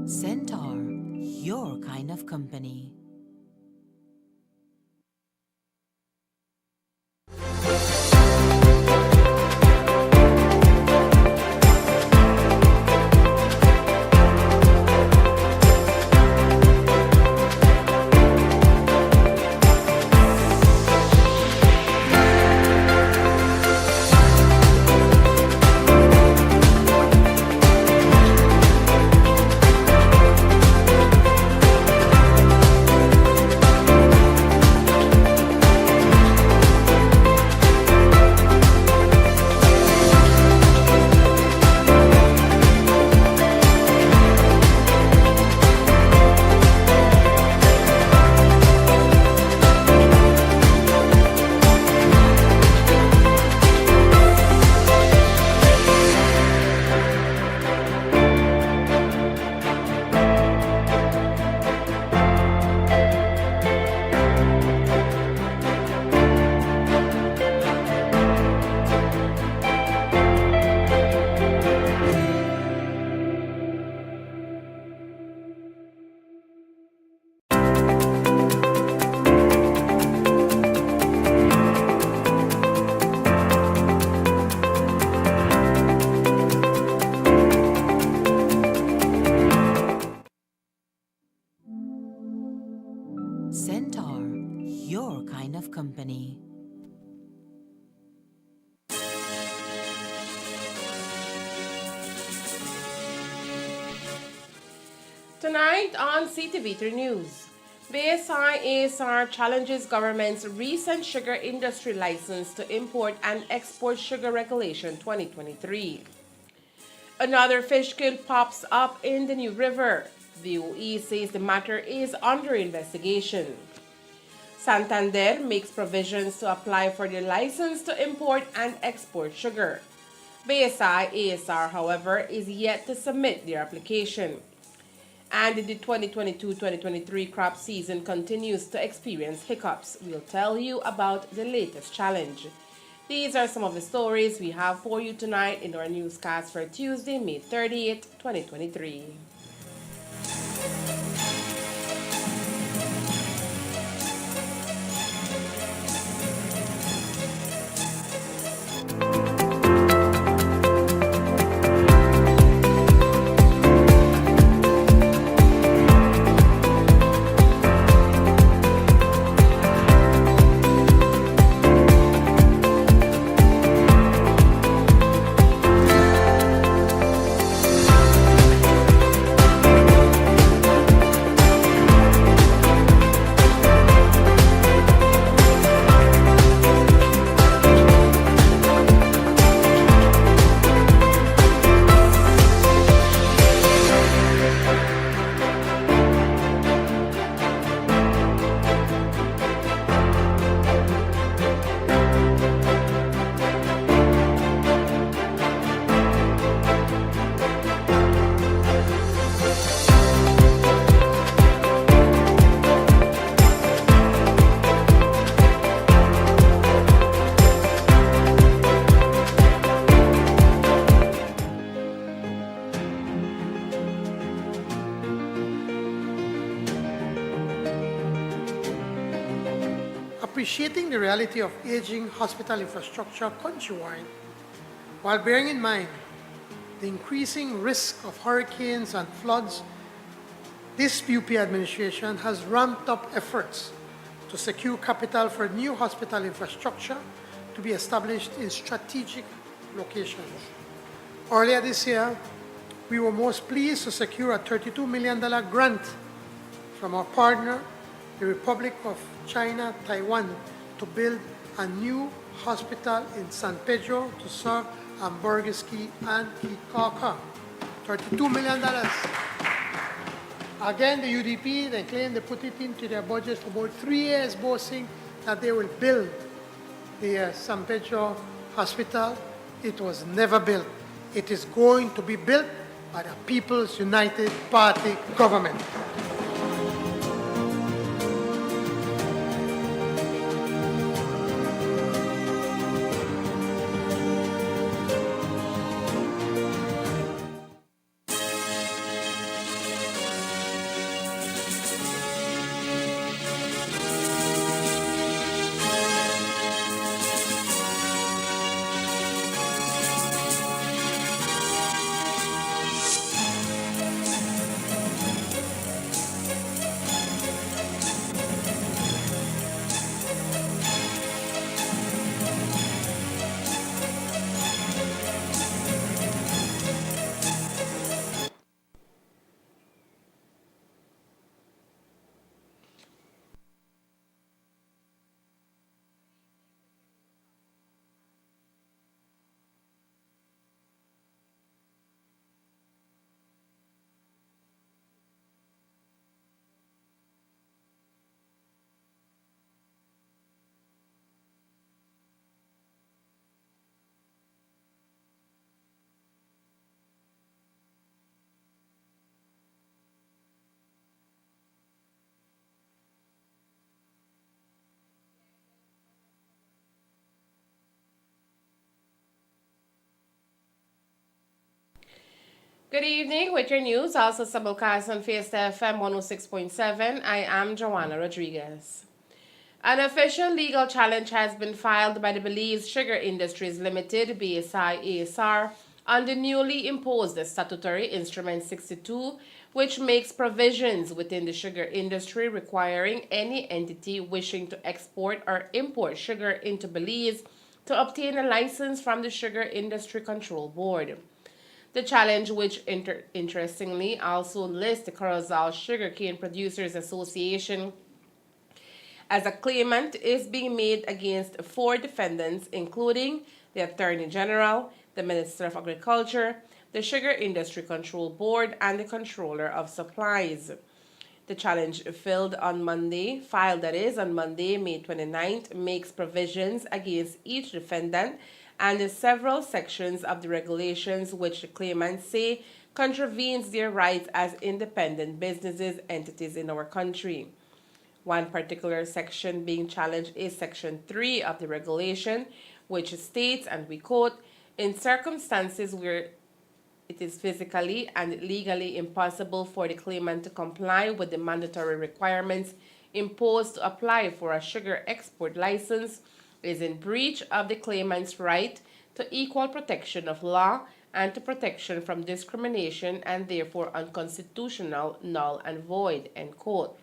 Centaur, your kind of company. Centaur, your kind of company. Tonight on CTV3 News, BSI-ASR challenges government's recent sugar industry license to import and export sugar regulation 2023. Another fish kill pops up in the New River. The OE says the matter is under investigation. Santander makes provisions to apply for the license to import and export sugar. BSI-ASR, however, is yet to submit their application. And the 2022-2023 crop season continues to experience hiccups. We'll tell you about the latest challenge. These are some of the stories we have for you tonight in our newscast for Tuesday, May 30th, 2023. Appreciating the reality of aging hospital infrastructure countrywide, while bearing in mind the increasing risk of hurricanes and floods, this UP administration has ramped up efforts to secure capital for new hospital infrastructure to be established in strategic locations. Earlier this year, we were most pleased to secure a $32 million grant from our partner, the Republic of China, Taiwan, to build a new hospital in San Pedro to serve Ambergski and Kikaka. $32 million. Again, the UDP, they claim they put it into their budget for about 3 years, boasting that they will build the San Pedro Hospital. It was never built. It is going to be built by the People's United Party government. Good evening with your news, also simulcast on Fiesta FM 106.7. I am Joanna Rodriguez. An official legal challenge has been filed by the Belize Sugar Industries Limited (BSI ASR) on the newly imposed Statutory Instrument 62, which makes provisions within the sugar industry requiring any entity wishing to export or import sugar into Belize to obtain a license from the Sugar Industry Control Board. The challenge, which interestingly also lists the Corozal Sugarcane Producers Association as a claimant, is being made against four defendants, including the Attorney General, the Minister of Agriculture, the Sugar Industry Control Board, and the Controller of Supplies. The challenge filed that is on Monday, May 29th, makes provisions against each defendant and several sections of the regulations which the claimants say contravenes their rights as independent businesses entities in our country. One particular section being challenged is Section 3 of the regulation, which states, and we quote, in circumstances where it is physically and legally impossible for the claimant to comply with the mandatory requirements imposed to apply for a sugar export license, is in breach of the claimant's right to equal protection of law and to protection from discrimination and therefore unconstitutional, null and void, end quote.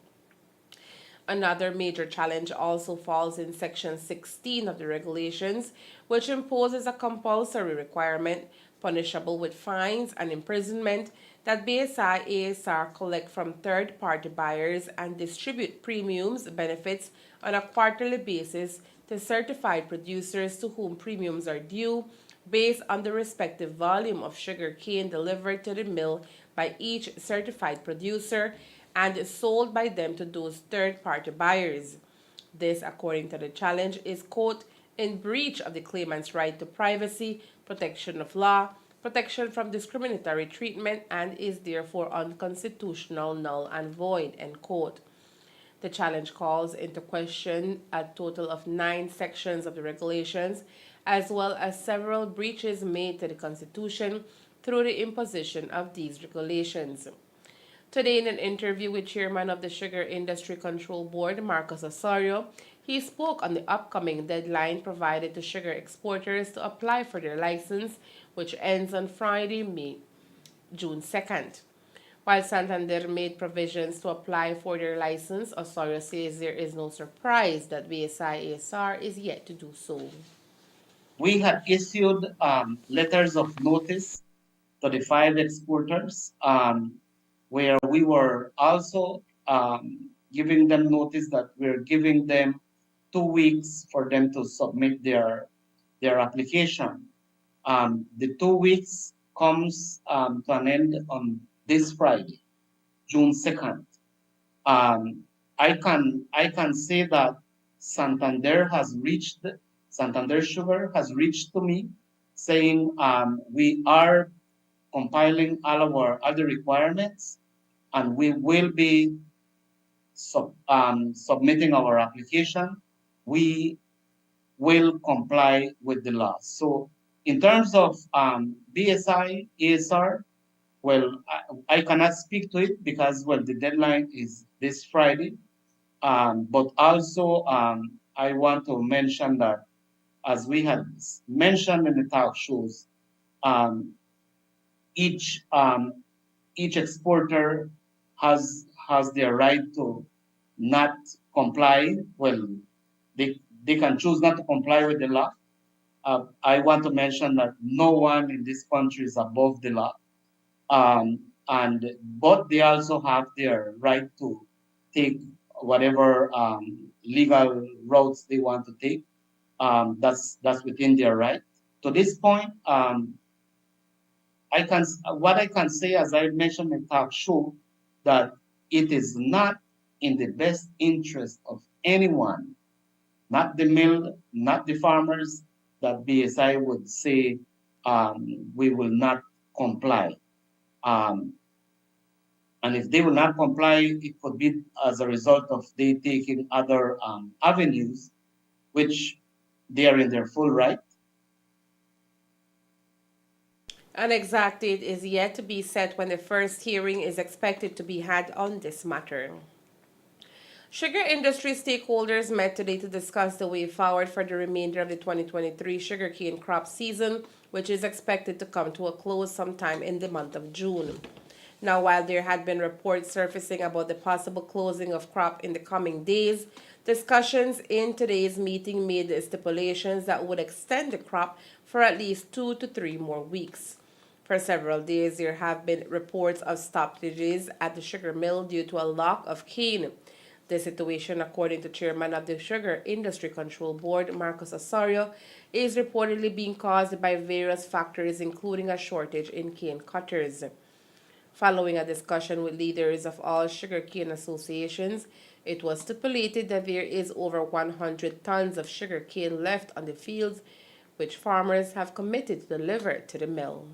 Another major challenge also falls in Section 16 of the regulations, which imposes a compulsory requirement, punishable with fines and imprisonment, that BSI ASR collect from third party buyers and distribute premiums benefits on a quarterly basis to certified producers to whom premiums are due based on the respective volume of sugar cane delivered to the mill by each certified producer and sold by them to those third-party buyers. This, according to the challenge, is, quote, in breach of the claimant's right to privacy, protection of law, protection from discriminatory treatment, and is therefore unconstitutional, null and void, end quote. The challenge calls into question a total of 9 sections of the regulations, as well as several breaches made to the Constitution through the imposition of these regulations. Today, in an interview with Chairman of the Sugar Industry Control Board, Marcos Osorio, he spoke on the upcoming deadline provided to sugar exporters to apply for their license, which ends on Friday, June 2nd. While Santander made provisions to apply for their license, Osorio says there is no surprise that BSI-ASR is yet to do so. We had issued letters of notice to the 5 exporters, where we were also giving them notice that we're giving them 2 weeks for them to submit their application. The 2 weeks comes to an end on this Friday, June 2nd. Um, I can say that Santander Sugar has reached to me saying we are compiling all our other requirements and we will be submitting our application. We will comply with the law. So in terms of BSI, ASR, well, I cannot speak to it because, well, the deadline is this Friday. But also, I want to mention that, as we had mentioned in the talk shows, um, each each exporter has their right to not comply. Well, they can choose not to comply with the law. I want to mention that no one in this country is above the law, and but they also have their right to take whatever legal routes they want to take. That's within their right. To this point, what I can say, as I mentioned in talk show, that it is not in the best interest of anyone, not the mill, not the farmers, that BSI would say we will not comply. Um, and if they will not comply, it could be as a result of they taking other avenues, which they are in their full right. An exact date is yet to be set when the first hearing is expected to be had on this matter. Sugar industry stakeholders met today to discuss the way forward for the remainder of the 2023 sugarcane crop season, which is expected to come to a close sometime in the month of June. Now, while there had been reports surfacing about the possible closing of crop in the coming days, discussions in today's meeting made the stipulations that would extend the crop for at least 2 to 3 more weeks. For several days, there have been reports of stoppages at the sugar mill due to a lack of cane. The situation, according to Chairman of the Sugar Industry Control Board, Marcos Osorio, is reportedly being caused by various factors, including a shortage in cane cutters. Following a discussion with leaders of all sugarcane associations, it was stipulated that there is over 100 tons of sugarcane left on the fields, which farmers have committed to deliver to the mill.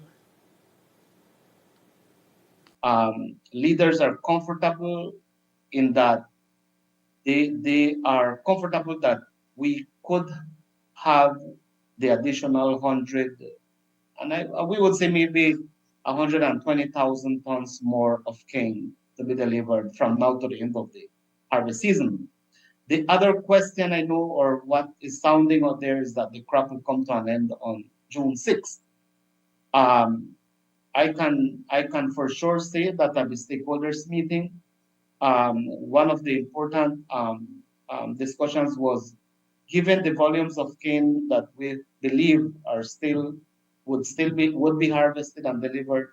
Leaders are comfortable in that they are comfortable that we could have the additional 100, and we would say maybe 120,000 tons more of cane to be delivered from now to the end of the harvest season. The other question I know, or what is sounding out there, is that the crop will come to an end on June 6th. Um, I can for sure say that at the stakeholders meeting, one of the important discussions was, given the volumes of cane that we believe are still would be harvested and delivered,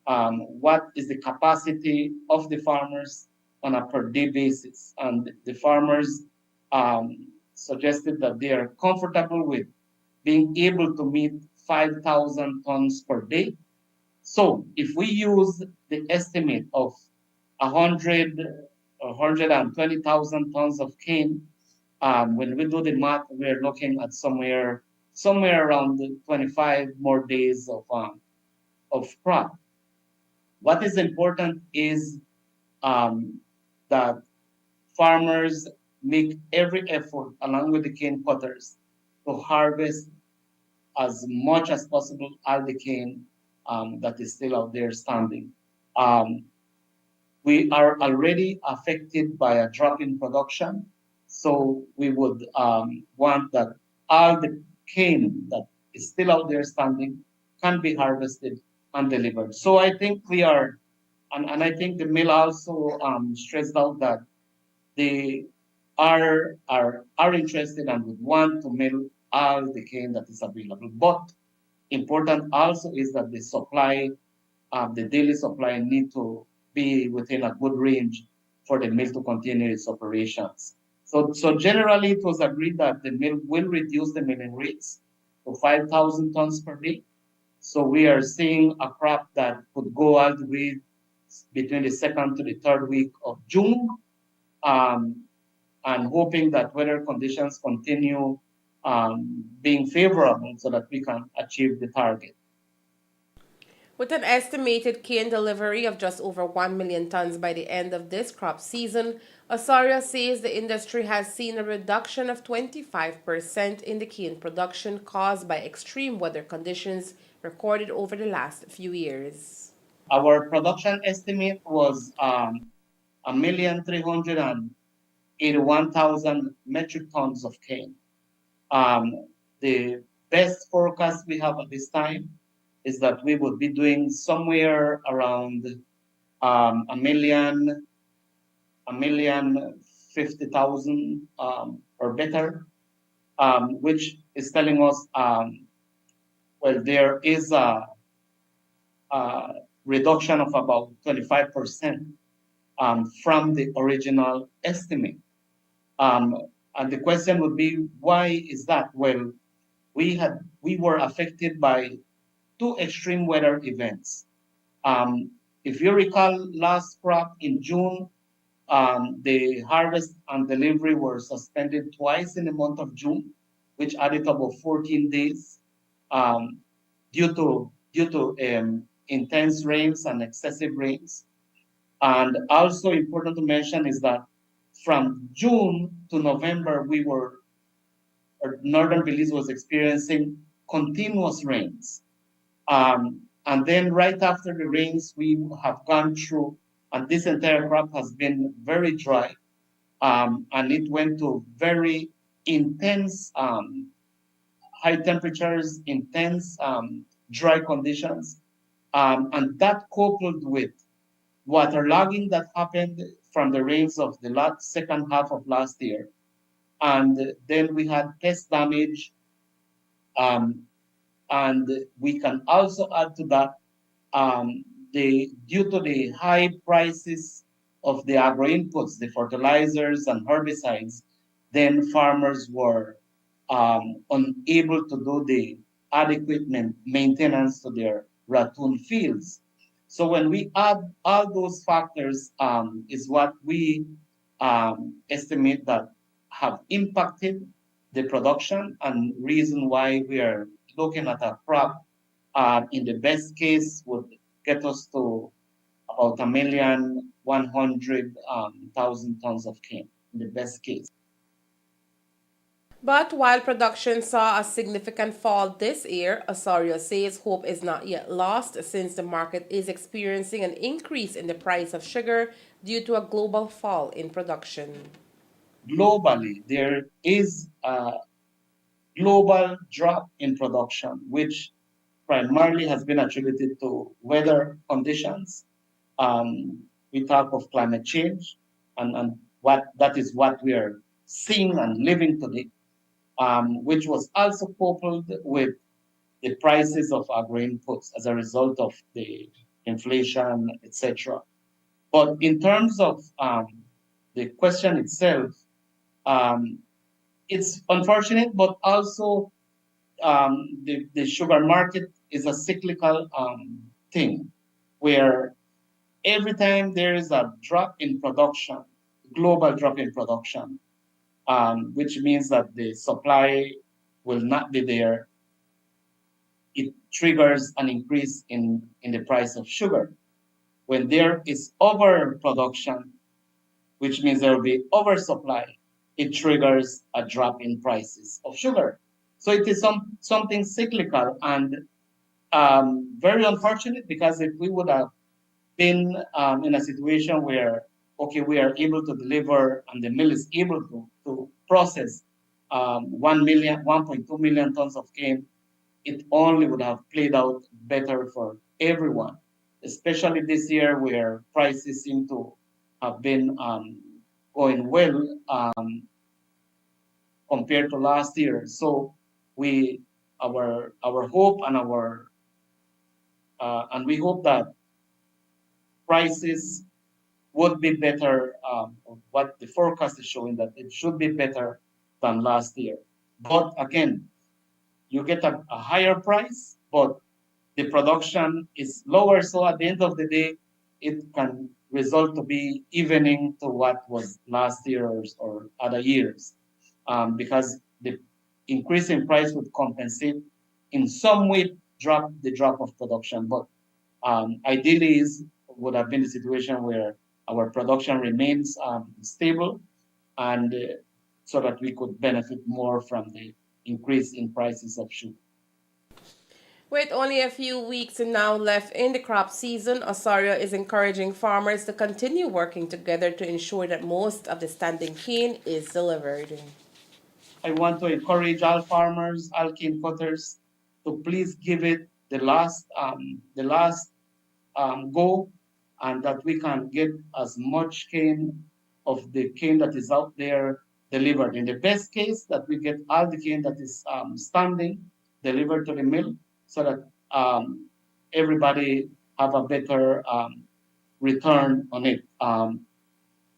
what is the capacity of the farmers on a per day basis? And the farmers suggested that they are comfortable with being able to meet 5,000 tons per day. So if we use the estimate of 100 or 120,000 tons of cane, when we do the math, we're looking at somewhere around 25 more days of crop. What is important is that farmers make every effort, along with the cane cutters, to harvest as much as possible all the cane that is still out there standing. Um, we are already affected by a drop in production, so we would want that all the cane that is still out there standing can be harvested and delivered. So I think we are, and I think the mill also stressed out that they are interested and would want to mill all the cane that is available. But important also is that the daily supply need to be within a good range for the mill to continue its operations. So generally, it was agreed that the mill will reduce the milling rates to 5,000 tons per day. So we are seeing a crop that could go all the way between the second to the third week of June, um, and hoping that weather conditions continue being favorable so that we can achieve the target. With an estimated cane delivery of just over 1 million tons by the end of this crop season, Osorio says the industry has seen a reduction of 25% in the cane production caused by extreme weather conditions recorded over the last few years. Our production estimate was 1,381,000 metric tons of cane. The best forecast we have at this time is that we would be doing somewhere around a million 50,000 or better, which is telling us, well, there is a reduction of about 25% from the original estimate. Um, and the question would be, why is that? Well, we were affected by two extreme weather events. Um, if you recall, last crop in June, the harvest and delivery were suspended twice in the month of June, which added about 14 days um, due to intense rains and excessive rains. And also important to mention is that from June to November, Northern Belize was experiencing continuous rains. And then right after the rains, we have gone through, and this entire crop has been very dry, and it went to very intense high temperatures, intense dry conditions, and that coupled with waterlogging that happened from the rains of the second half of last year, and then we had pest damage, um, and we can also add to that due to the high prices of the agro inputs, the fertilizers and herbicides, then farmers were unable to do the adequate maintenance to their ratoon fields. So when we add all those factors, is what we estimate that have impacted the production and reason why we are looking at a crop in the best case would get us to about 1,100,000 tons of cane in the best case. But while production saw a significant fall this year, Osorio says hope is not yet lost since the market is experiencing an increase in the price of sugar due to a global fall in production. Globally, there is a global drop in production, which primarily has been attributed to weather conditions. We talk of climate change, and what that is what we are seeing and living today, which was also coupled with the prices of agro inputs as a result of the inflation, etc. But in terms of the question itself, um, it's unfortunate, but also the sugar market is a cyclical thing where every time there is a drop in production, global drop in production, which means that the supply will not be there, it triggers an increase in the price of sugar. When there is overproduction, which means there will be oversupply, it triggers a drop in prices of sugar. So it is something cyclical and very unfortunate because if we would have been in a situation where, okay, we are able to deliver and the mill is able to process 1.2 million tons of cane, it only would have played out better for everyone, especially this year where prices seem to have been going well compared to last year. So we our hope and our and we hope that prices would be better. What the forecast is showing that it should be better than last year. But again, you get a higher price, but the production is lower. So at the end of the day, it can result to be evening to what was last year or other years, because the increase in price would compensate in some way the drop of production. But ideally, is would have been the situation where our production remains stable and so that we could benefit more from the increase in prices of sugar. With only a few weeks now left in the crop season, Osorio is encouraging farmers to continue working together to ensure that most of the standing cane is delivered. I want to encourage all farmers, all cane cutters, to please give it the last go, and that we can get as much cane of the cane that is out there delivered. In the best case, that we get all the cane that is standing delivered to the mill, so that everybody have a better return on it. And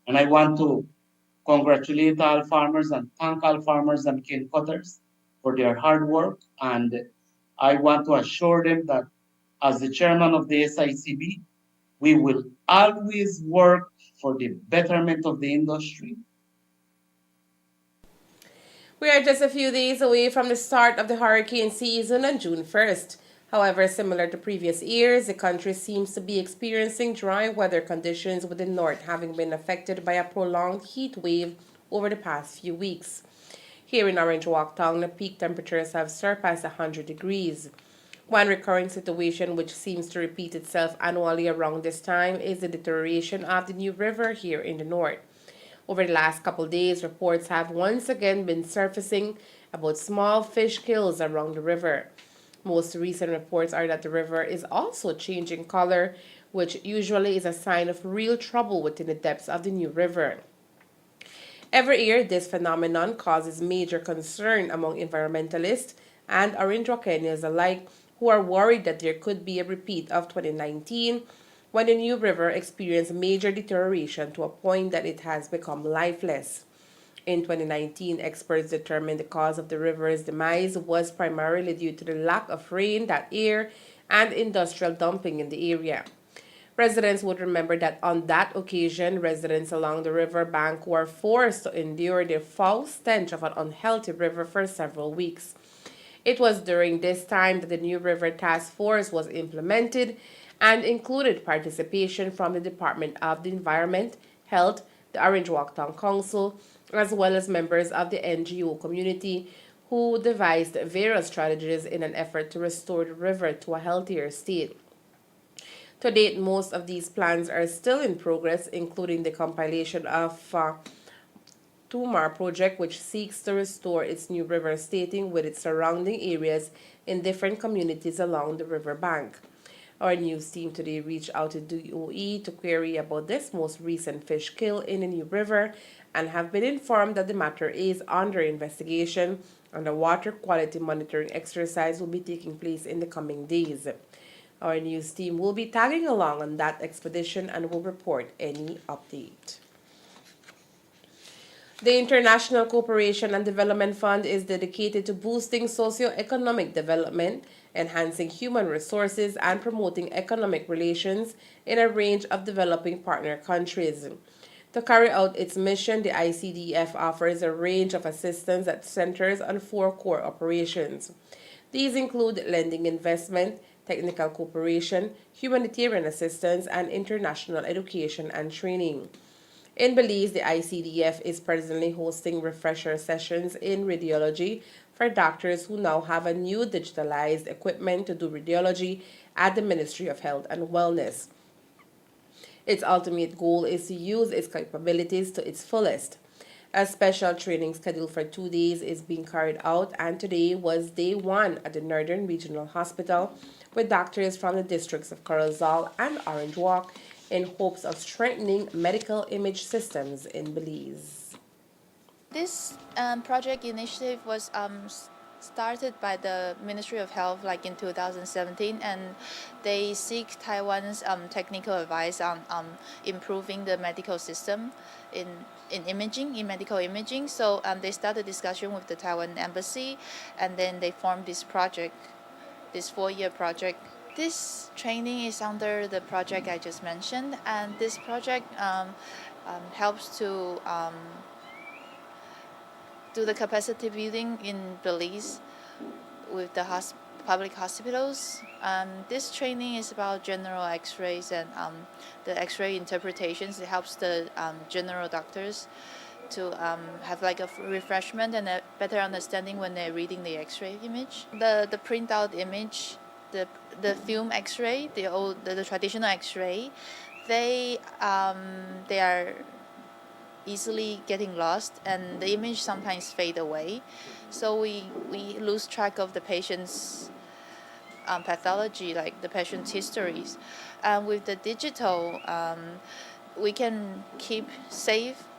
I want to congratulate all farmers and thank all farmers and cane cutters for their hard work. And I want to assure them that as the chairman of the SICB, we will always work for the betterment of the industry. We are just a few days away from the start of the hurricane season on June 1st. However, similar to previous years, the country seems to be experiencing dry weather conditions, with the north having been affected by a prolonged heat wave over the past few weeks. Here in Orange Walk Town, the peak temperatures have surpassed 100 degrees. One recurring situation which seems to repeat itself annually around this time is the deterioration of the New River here in the north. Over the last couple days, reports have once again been surfacing about small fish kills around the river. Most recent reports are that the river is also changing color, which usually is a sign of real trouble within the depths of the New River. Every year, this phenomenon causes major concern among environmentalists and Orangewakeños alike, who are worried that there could be a repeat of 2019 when the New River experienced major deterioration to a point that it has become lifeless. In 2019, experts determined the cause of the river's demise was primarily due to the lack of rain that year and industrial dumping in the area. Residents would remember that on that occasion, residents along the river bank were forced to endure the foul stench of an unhealthy river for several weeks. It was during this time that the New River Task Force was implemented and included participation from the Department of the Environment, Health, the Orange Walk Town Council, as well as members of the NGO community who devised various strategies in an effort to restore the river to a healthier state. To date, most of these plans are still in progress, including the compilation of Tumar project, which seeks to restore its New River stating with its surrounding areas in different communities along the river bank. Our news team today reached out to DOE to query about this most recent fish kill in the New River and have been informed that the matter is under investigation and a water quality monitoring exercise will be taking place in the coming days. Our news team will be tagging along on that expedition and will report any update. The International Cooperation and Development Fund is dedicated to boosting socio-economic development, enhancing human resources, and promoting economic relations in a range of developing partner countries. To carry out its mission, the ICDF offers a range of assistance that centers on four core operations. These include lending investment, technical cooperation, humanitarian assistance, and international education and training. In Belize, the ICDF is presently hosting refresher sessions in radiology for doctors who now have a new digitalized equipment to do radiology at the Ministry of Health and Wellness. Its ultimate goal is to use its capabilities to its fullest. A special training scheduled for 2 days is being carried out, and today was day one at the Northern Regional Hospital with doctors from the districts of Corozal and Orange Walk in hopes of strengthening medical image systems in Belize. This project initiative was started by the Ministry of Health like in 2017, and they seek Taiwan's technical advice on improving the medical system in imaging, in medical imaging. So they started discussion with the Taiwan embassy, and then they formed this project, this 4-year project. This training is under the project I just mentioned, and this project helps to do the capacity building in Belize with the public hospitals. This training is about general X-rays and the X-ray interpretations. It helps the general doctors to have like a refreshment and a better understanding when they're reading the X-ray image. The printout image, the film X-ray, the traditional X-ray, they are easily getting lost, and the image sometimes fade away, so we lose track of the patient's pathology, like the patient's histories. With the digital, we can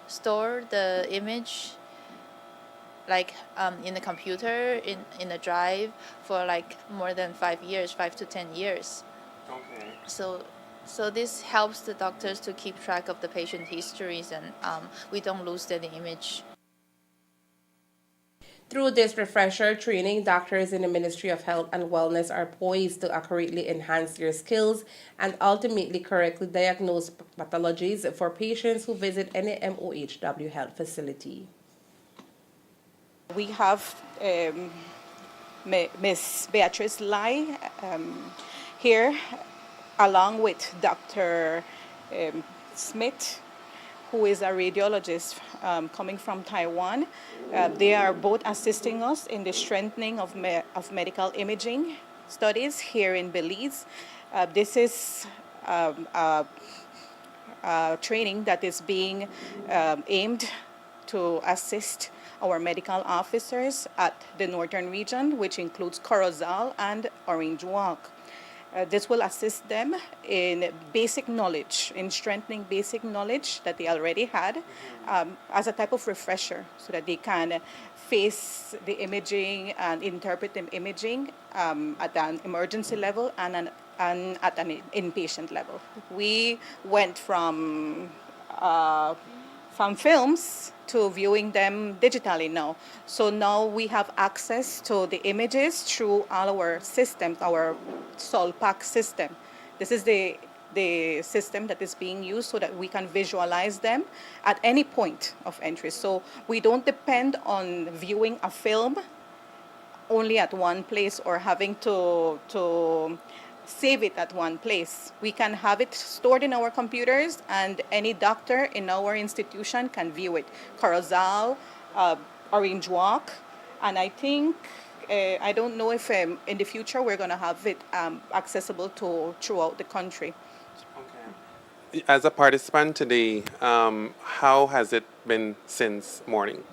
store the image like in the computer, in a drive for like more than 5 years, 5 to 10 years. Okay. So this helps the doctors to keep track of the patient histories, and we don't lose any image. Through this refresher training, doctors in the Ministry of Health and Wellness are poised to accurately enhance their skills and ultimately correctly diagnose pathologies for patients who visit any MOHW health facility. We have Ms. Beatrice Lai here, along with Dr. Smith, who is a radiologist coming from Taiwan. They are both assisting us in the strengthening of medical imaging studies here in Belize. This is training that is being aimed to assist our medical officers at the northern region, which includes Corozal and Orange Walk. This will assist them in basic knowledge, in strengthening basic knowledge that they already had as a type of refresher so that they can face the imaging and interpret the imaging at an emergency level and at an inpatient level. We went from films to viewing them digitally now. So now we have access to the images through all our systems, our SolPac system. This is the system that is being used so that we can visualize them at any point of entry. So we don't depend on viewing a film only at one place or having to save it at one place. We can have it stored in our computers and any doctor in our institution can view it. Corozal, Orange Walk, and I think, I don't know if in the future we're going to have it accessible to throughout the country. Okay. As a participant today, how has it been since morning?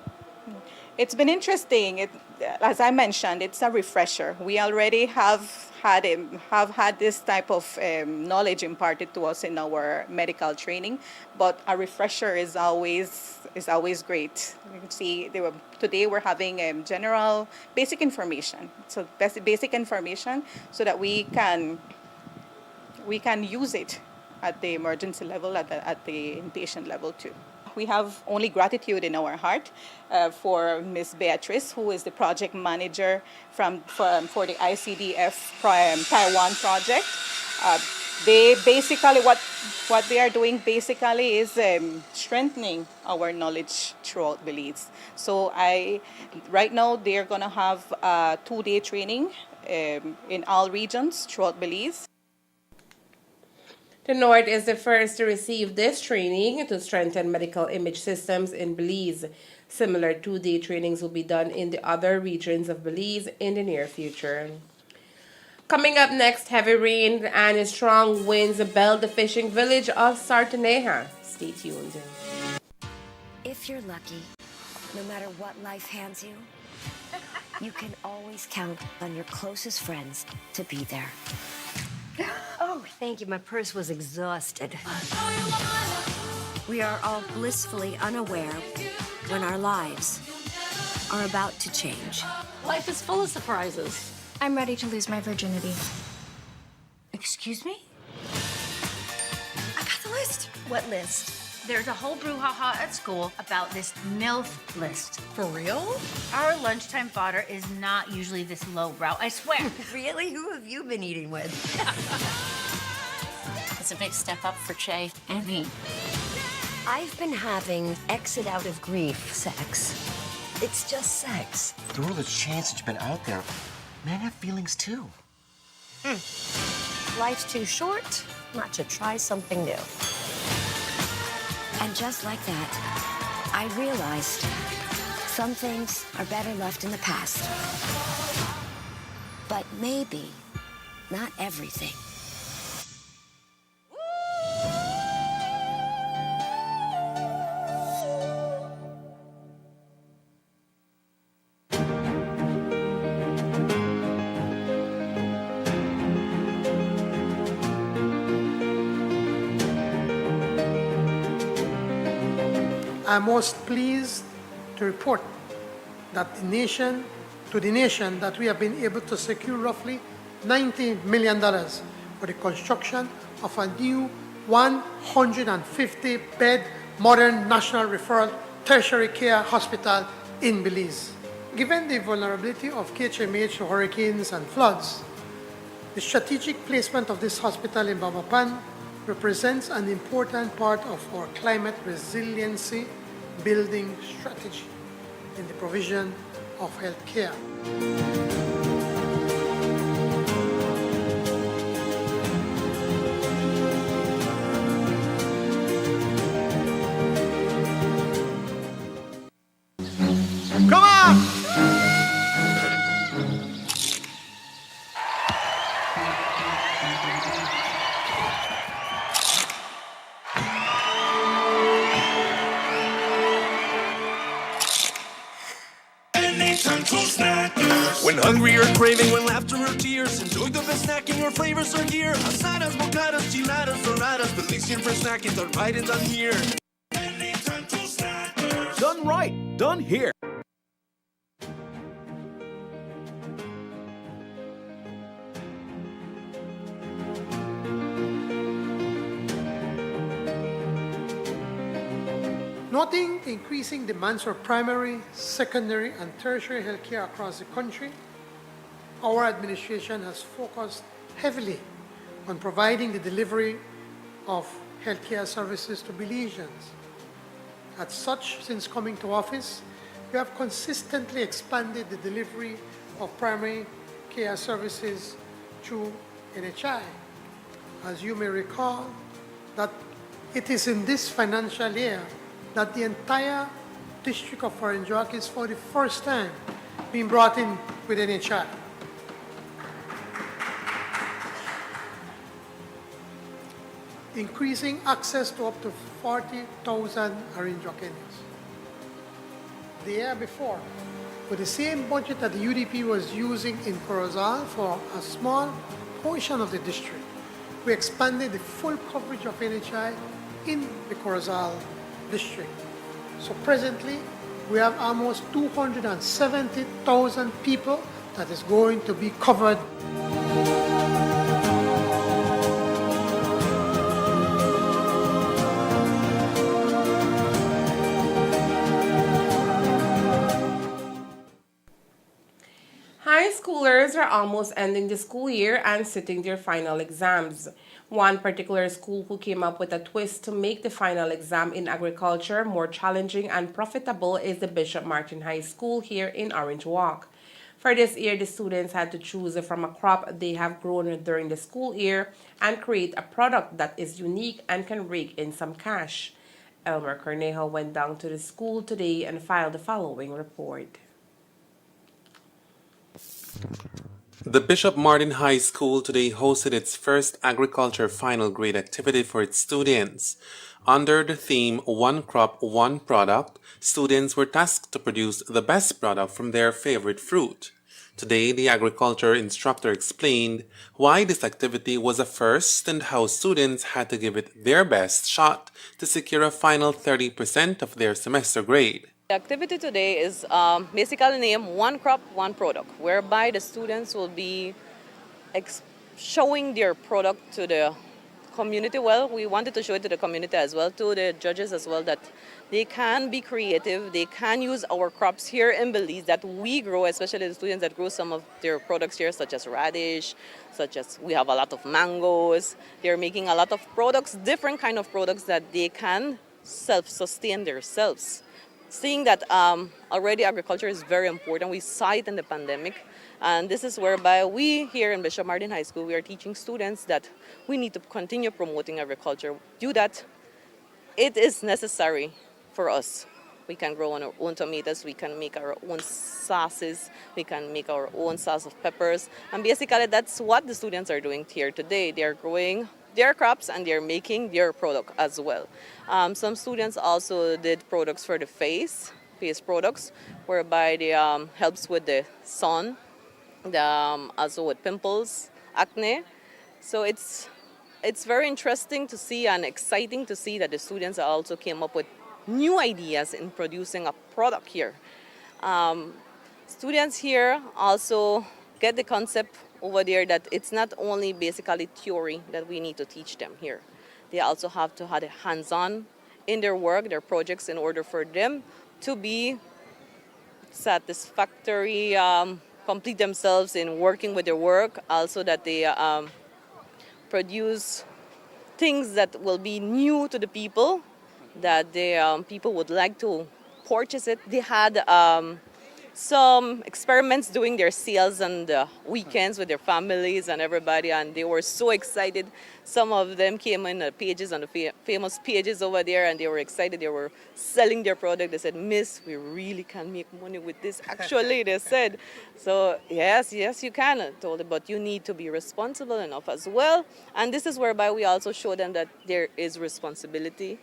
It's been interesting. As I mentioned, it's a refresher. We already have had this type of knowledge imparted to us in our medical training, but a refresher is always great. You can see today we're having general basic information. So basic information so that we can use it at the emergency level, at the inpatient level too. We have only gratitude in our heart for Ms. Beatrice, who is the project manager for the ICDF Taiwan project. They basically, what they are doing basically is strengthening our knowledge throughout Belize. So right now they're going to have a 2-day training in all regions throughout Belize. The North is the first to receive this training to strengthen medical image systems in Belize. Similar 2-day trainings will be done in the other regions of Belize in the near future. Coming up next, heavy rain and strong winds belled the fishing village of Sartaneja. Stay tuned. If you're lucky, no matter what life hands you, you can always count on your closest friends to be there. Oh, thank you. My purse was exhausted. We are all blissfully unaware when our lives are about to change. Life is full of surprises. I'm ready to lose my virginity. Excuse me? I got the list. What list? There's a whole brouhaha at school about this MILF list. For real? Our lunchtime fodder is not usually this lowbrow, I swear. Really? Who have you been eating with? It's a big step up for Che and me. I've been having exit out of grief sex. It's just sex. The world has changed since you've been out there. Men have feelings too. Life's too short not to try something new. And just like that, I realized some things are better left in the past. But maybe not everything. I'm most pleased to report that the nation that we have been able to secure roughly $90 million for the construction of a new 150-bed modern national referral tertiary care hospital in Belize. Given the vulnerability of KHMH to hurricanes and floods, the strategic placement of this hospital in Babapan represents an important part of our climate resiliency building strategy in the provision of health care. Come on! When hungry or craving, when laughter or tears, enjoy the best snacking or flavors are here. Asadas, mocadas, chiladas, doradas, delicious for snacking, are right and done here. Done right, done here. Noting the increasing demands for primary, secondary, and tertiary healthcare across the country, our administration has focused heavily on providing the delivery of healthcare services to Belizeans. As such, since coming to office, we have consistently expanded the delivery of primary care services through NHI. As you may recall, that it is in this financial year that the entire district of Orange is for the first time being brought in with NHI. Increasing access to up to 40,000 Orangekeños. The year before, with the same budget that the UDP was using in Corozal for a small portion of the district, we expanded the full coverage of NHI in the Corozal district. So presently, we have almost 270,000 people that is going to be covered. High schoolers are almost ending the school year and sitting their final exams. One particular school who came up with a twist to make the final exam in agriculture more challenging and profitable is the Bishop Martin High School here in Orange Walk. For this year, the students had to choose from a crop they have grown during the school year and create a product that is unique and can rake in some cash. Elmer Cornejo went down to the school today and filed the following report. The Bishop Martin High School today hosted its first agriculture final grade activity for its students. Under the theme One Crop, One Product, students were tasked to produce the best product from their favorite fruit. Today, the agriculture instructor explained why this activity was a first and how students had to give it their best shot to secure a final 30% of their semester grade. The activity today is basically named One Crop, One Product, whereby the students will be showing their product to the community. Well, we wanted to show it to the community as well, to the judges as well, that they can be creative, they can use our crops here in Belize that we grow, especially the students that grow some of their products here, such as radish, such as we have a lot of mangoes. They're making a lot of products, different kind of products that they can self-sustain themselves. Seeing that already agriculture is very important, we saw it in the pandemic, and this is whereby we here in Bishop Martin High School, we are teaching students that we need to continue promoting agriculture. Do that, it is necessary for us. We can grow our own tomatoes, we can make our own sauces, we can make our own sauce of peppers, and basically that's what the students are doing here today. They are growing their crops and they're making their product as well. Some students also did products for the face products, whereby they helps with the sun, also with pimples, acne. So it's very interesting to see and exciting to see that the students also came up with new ideas in producing a product here. Students here also get the concept over there that it's not only basically theory that we need to teach them here. They also have to have a hands-on in their work, their projects, in order for them to be satisfactory, complete themselves in working with their work, also that they produce things that will be new to the people, that the people would like to purchase it. They had some experiments doing their sales on the weekends with their families and everybody, and they were so excited. Some of them came in the pages, on the famous pages over there, and they were excited. They were selling their product. They said, "Miss, we really can make money with this." Actually, they said. So yes, you can. I told them, but you need to be responsible enough as well. And this is whereby we also show them that there is responsibility.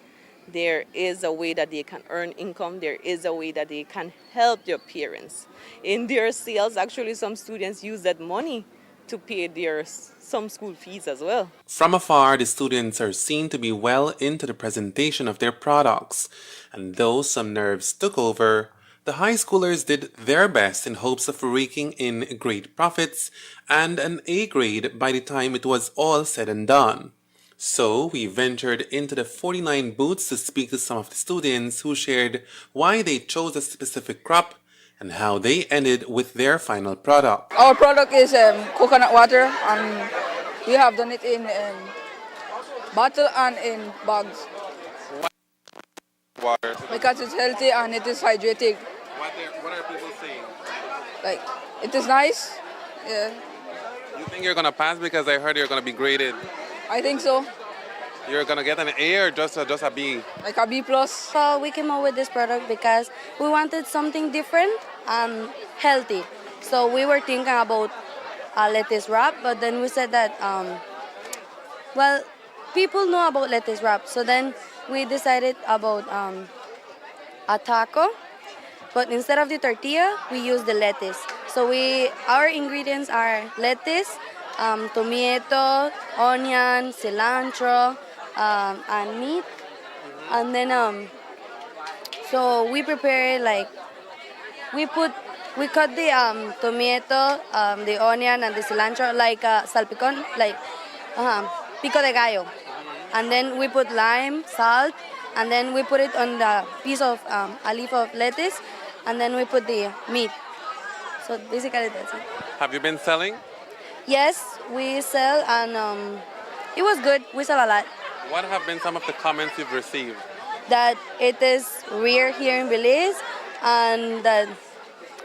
there is a way that they can earn income. There is a way that they can help their parents. In their sales, actually, some students use that money to pay their some school fees as well. From afar, the students are seen to be well into the presentation of their products, and though some nerves took over, the high schoolers did their best in hopes of raking in great profits and an A grade by the time it was all said and done. So we ventured into the 49 booths to speak to some of the students who shared why they chose a specific crop and how they ended with their final product. Our product is coconut water, and we have done it in bottle and in bags. Water. Because it's healthy and it is hydrating. What are people saying? Like, it is nice. Yeah. You think you're gonna pass because I heard you're gonna be graded? I think so. You're gonna get an A or just a B? Like a B plus. So we came up with this product because we wanted something different and healthy. So we were thinking about a lettuce wrap, but then we said that, well, people know about lettuce wrap. So then we decided about a taco, but instead of the tortilla, we use the lettuce. So our ingredients are lettuce, tomato, onion, cilantro, and meat. And then so we prepare like we cut the tomato, the onion, and the cilantro like salpicón, like pico de gallo. And then we put lime, salt, and then we put it on the piece of a leaf of lettuce, and then we put the meat. So basically that's it. Have you been selling? Yes, we sell, and it was good. We sell a lot. What have been some of the comments you've received? That it is rare here in Belize, and that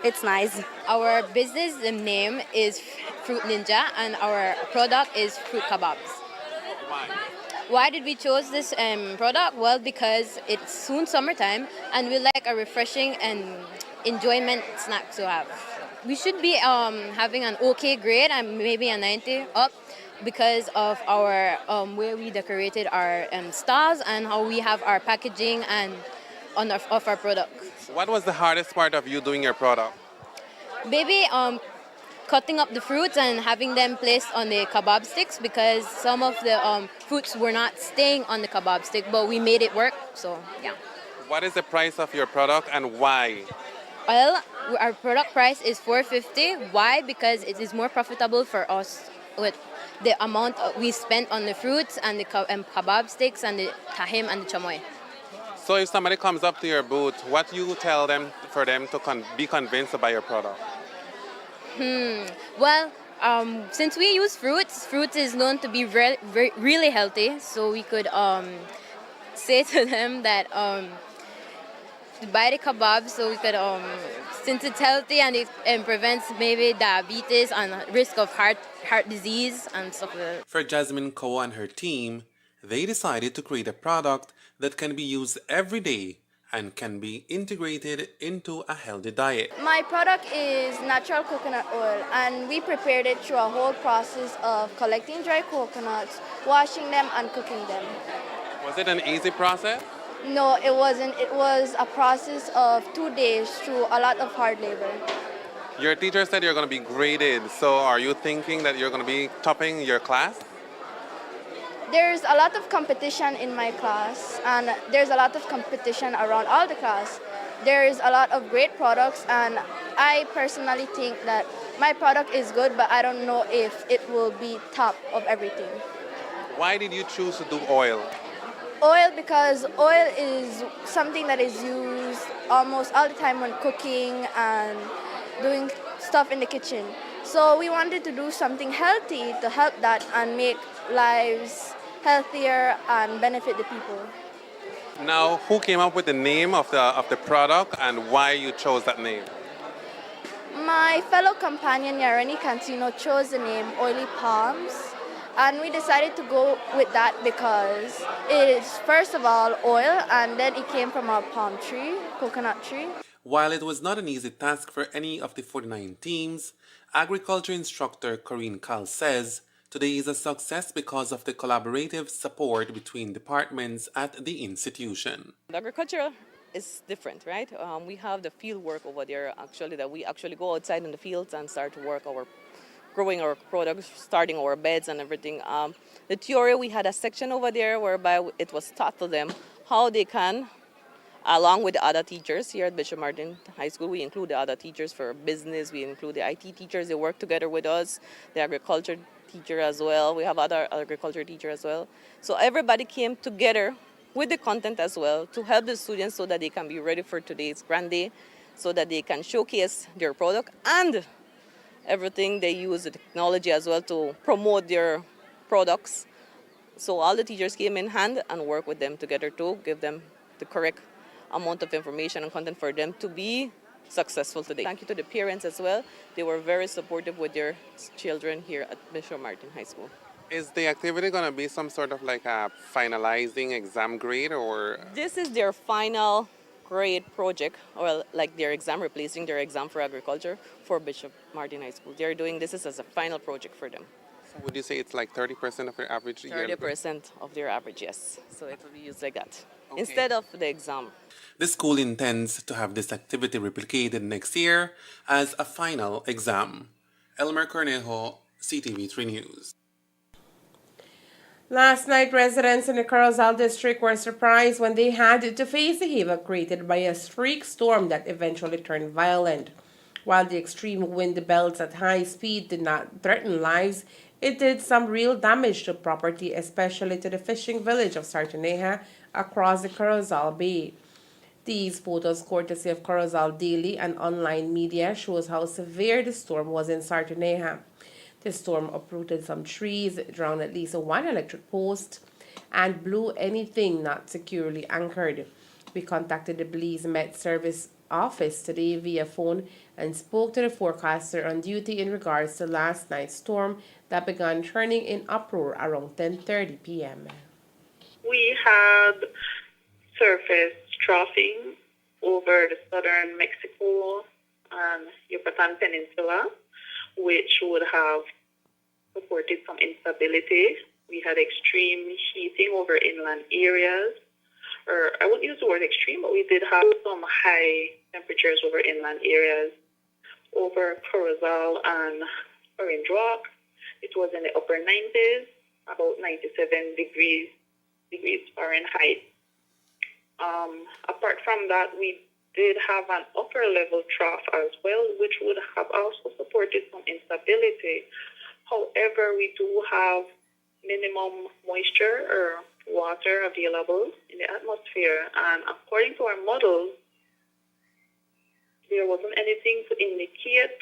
it's nice. Our business name is Fruit Ninja, and our product is fruit kebabs. Why? Why did we choose this product? Well, because it's soon summertime, and we like a refreshing and enjoyment snack to have. We should be having an okay grade and maybe a 90 up because of our where we decorated our stars and how we have our packaging and of our product. What was the hardest part of you doing your product? Maybe cutting up the fruits and having them placed on the kebab sticks because some of the fruits were not staying on the kebab stick, but we made it work. So yeah. What is the price of your product and why? Well, our product price is $4.50. Why? Because it is more profitable for us with the amount we spent on the fruits and the kebab sticks and the tahim and the chamoy. So if somebody comes up to your booth, what do you tell them for them to be convinced to buy your product? Well, since we use fruits is known to be really healthy. So we could say to them that to buy the kebab, so we could since it's healthy and it prevents maybe diabetes and risk of heart disease and stuff like that. For Jasmine Koh and her team, they decided to create a product that can be used every day and can be integrated into a healthy diet. My product is natural coconut oil, and we prepared it through a whole process of collecting dry coconuts, washing them, and cooking them. Was it an easy process? No, it wasn't. It was a process of 2 days through a lot of hard labor. Your teacher said you're going to be graded, so are you thinking that you're going to be topping your class? There's a lot of competition in my class, and there's a lot of competition around all the class. There's a lot of great products, and I personally think that my product is good, but I don't know if it will be top of everything. Why did you choose to do oil? Oil, because oil is something that is used almost all the time when cooking and doing stuff in the kitchen. So we wanted to do something healthy to help that and make lives healthier and benefit the people. Now, who came up with the name of the product and why you chose that name? My fellow companion Yareni Cantino chose the name Oily Palms, and we decided to go with that because it is first of all oil, and then it came from our palm tree, coconut tree. While it was not an easy task for any of the 49 teams, agriculture instructor Corinne Kahl says Today is a success because of the collaborative support between departments at the institution. The agriculture is different, right? We have the field work over there actually that we actually go outside in the fields and start to work our growing our products, starting our beds and everything. The theory, we had a section over there whereby it was taught to them how they can, along with the other teachers here at Bishop Martin High School, we include the other teachers for business, we include the IT teachers, they work together with us, the agriculture teacher as well, we have other agriculture teacher as well. So everybody came together with the content as well to help the students so that they can be ready for today's grand day, so that they can showcase their product and everything. They use the technology as well to promote their products. So all the teachers came in hand and worked with them together to give them the correct amount of information and content for them to be successful today. Thank you to the parents as well. They were very supportive with their children here at Bishop Martin High School. Is the activity going to be some sort of like a finalizing exam grade or? This is their final grade project, or like their exam, replacing their exam for agriculture for Bishop Martin High School. They're doing this as a final project for them. So would you say it's like 30% of your average year? 30% of their average, yes. So it will be used like that instead of the exam. The school intends to have this activity replicated next year as a final exam. Elmer Cornejo, CTV3 News. Last night, residents in the Corozal district were surprised when they had to face the havoc created by a streak storm that eventually turned violent. While the extreme wind belts at high speed did not threaten lives, it did some real damage to property, especially to the fishing village of Sartaneja across the Corozal Bay. These photos, courtesy of Corozal Daily and online media, shows how severe the storm was in Sartaneja. The storm uprooted some trees, drowned at least one electric post, and blew anything not securely anchored. We contacted the Belize Met Service office today via phone and spoke to the forecaster on duty in regards to last night's storm that began turning in uproar around 10:30 p.m. We had surface troughing over the southern Mexico and Yucatan Peninsula, which would have supported some instability. We had extreme heating over inland areas, or I wouldn't use the word extreme, but we did have some high temperatures over inland areas. Over Corozal and Orange Rock, it was in the upper 90s, about 97 degrees Fahrenheit. Apart from that, we did have an upper level trough as well, which would have also supported some instability. However, we do have minimum moisture or water available in the atmosphere, and according to our models, there wasn't anything to indicate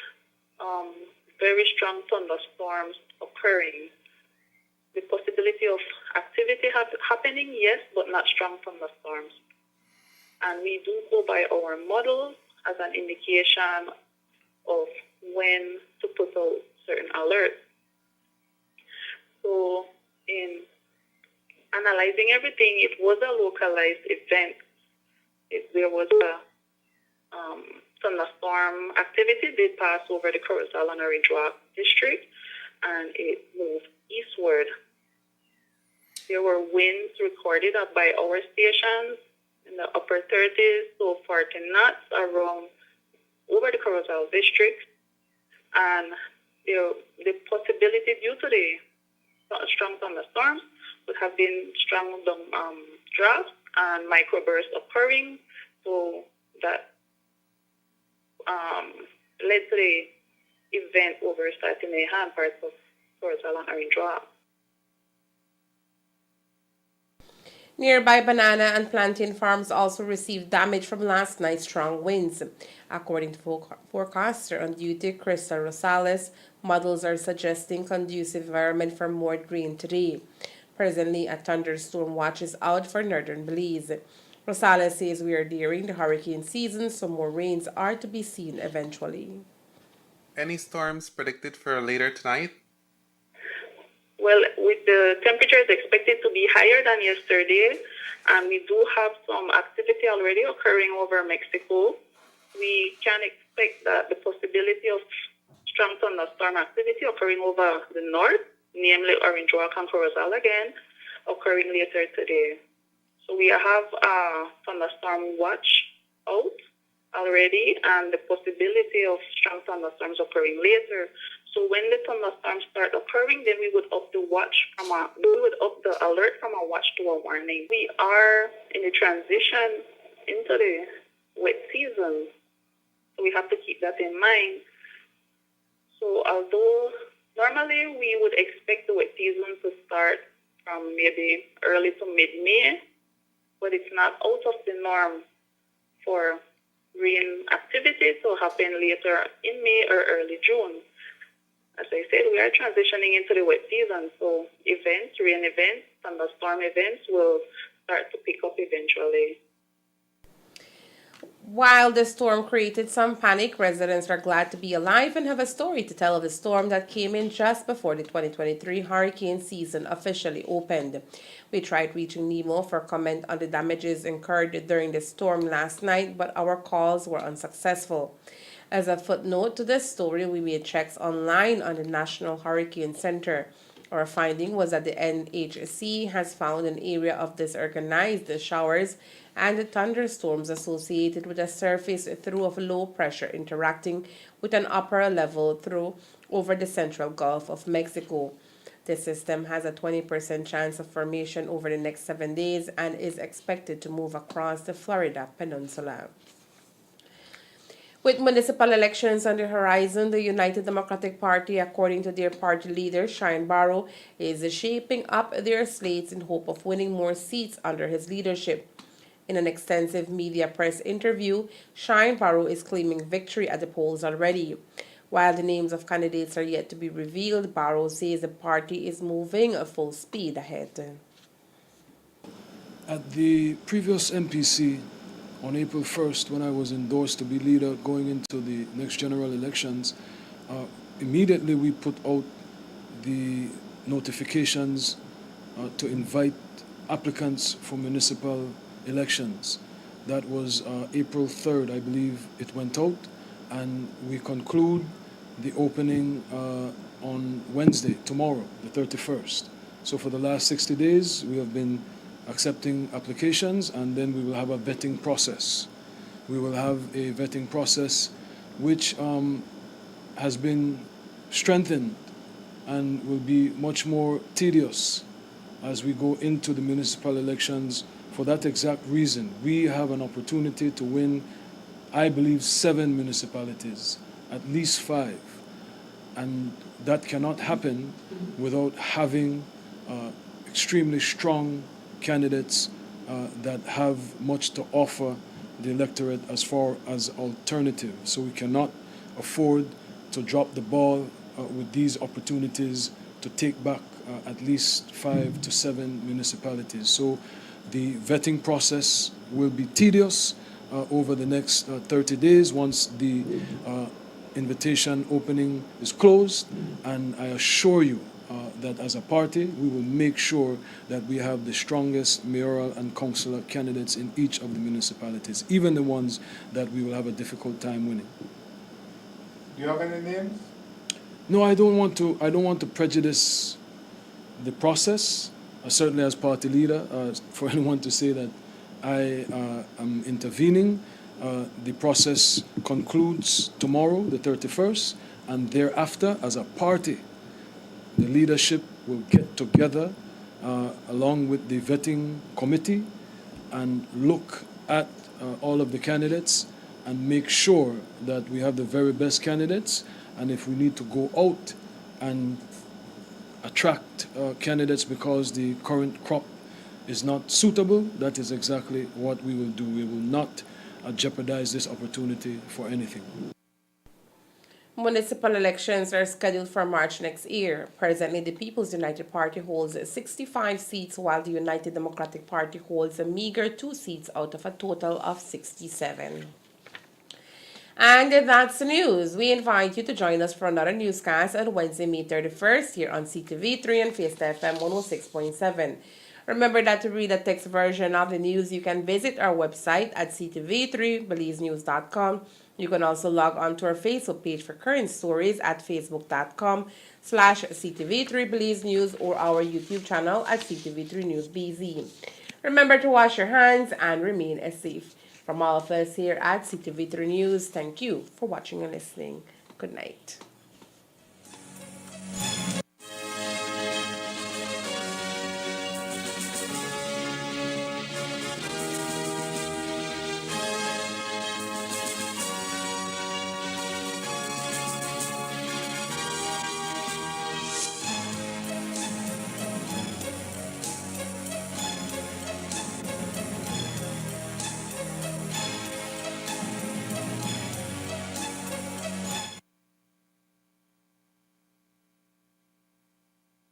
very strong thunderstorms occurring. The possibility of activity happening, yes, but not strong thunderstorms. And we do go by our models as an indication of when to put out certain alerts. So in analyzing everything, it was a localized event. There was a thunderstorm activity did pass over the Corozal and Orange Rock district, and it moved eastward. There were winds recorded up by our stations in the upper 30s, so 40 knots around over the Corozal district, and the possibility due to the strong thunderstorms would have been strong drafts and microbursts occurring, so that led to the event over Sartaneja and parts of Corozal and Orange Rock. Nearby banana and plantain farms also received damage from last night's strong winds. According to forecaster on duty, Krista Rosales, models are suggesting conducive environment for more rain today. Presently, a thunderstorm watch is out for northern Belize. Rosales says we are nearing the hurricane season, so more rains are to be seen eventually. Any storms predicted for later tonight? Well, with the temperatures expected to be higher than yesterday, and we do have some activity already occurring over Mexico, we can expect that the possibility of strong thunderstorm activity occurring over the north namely orange walk and Corozal again, occurring later today. So we have a thunderstorm watch out already and the possibility of strong thunderstorms occurring later. So when the thunderstorms start occurring, then we would up the alert from a watch to a warning. We are in a transition into the wet season, so we have to keep that in mind. So although normally we would expect the wet season to start from maybe early to mid-May, but it's not out of the norm for rain activity to happen later in May or early June. As I said, we are transitioning into the wet season, so rain events, thunderstorm events will start to pick up eventually. While the storm created some panic, residents are glad to be alive and have a story to tell of the storm that came in just before the 2023 hurricane season officially opened. We tried reaching Nemo for comment on the damages incurred during the storm last night, but our calls were unsuccessful. As a footnote to this story, we made checks online on the National Hurricane Center. Our finding was that the NHC has found an area of disorganized showers and thunderstorms associated with a surface through of low pressure interacting with an upper level through over the central Gulf of Mexico. The system has a 20% chance of formation over the next 7 days and is expected to move across the Florida Peninsula. With municipal elections on the horizon, the United Democratic Party, according to their party leader, Shine Barrow, is shaping up their slates in hope of winning more seats under his leadership. In an extensive media press interview, Shine Barrow is claiming victory at the polls already. While the names of candidates are yet to be revealed, Barrow says the party is moving at full speed ahead. At the previous MPC, on April 1st, when I was endorsed to be leader going into the next general elections, immediately we put out the notifications to invite applicants for municipal elections. That was April 3rd, I believe it went out, and we conclude the opening on Wednesday, tomorrow, the 31st. So for the last 60 days, we have been accepting applications, and then we will have a vetting process. We will have a vetting process which has been strengthened and will be much more tedious as we go into the municipal elections. For that exact reason, we have an opportunity to win, I believe, 7 municipalities, at least 5. And that cannot happen without having extremely strong candidates that have much to offer the electorate as far as alternatives. So we cannot afford to drop the ball with these opportunities to take back at least 5 to 7 municipalities. So the vetting process will be tedious over the next 30 days once the invitation opening is closed, and I assure you that as a party, we will make sure that we have the strongest mayoral and councillor candidates in each of the municipalities, even the ones that we will have a difficult time winning. Do you have any names? No, I don't want to prejudice the process. Certainly, as party leader, for anyone to say that I am intervening, the process concludes tomorrow, the 31st, and thereafter, as a party, the leadership will get together along with the vetting committee and look at all of the candidates and make sure that we have the very best candidates. And if we need to go out and attract candidates because the current crop is not suitable, that is exactly what we will do. We will not jeopardize this opportunity for anything. Municipal elections are scheduled for March next year. Presently, the People's United Party holds 65 seats, while the United Democratic Party holds a meager 2 seats out of a total of 67. And that's the news. We invite you to join us for another newscast on Wednesday, May 31st, here on CTV3 and Fiesta FM 106.7. Remember that to read a text version of the news, you can visit our website at CTV3BelizeNews.com. You can also log on to our Facebook page for current stories at facebook.com/CTV3 Belize News or our YouTube channel at CTV3 News BZ. Remember to wash your hands and remain safe. From all of us here at CTV3 News, thank you for watching and listening. Good night.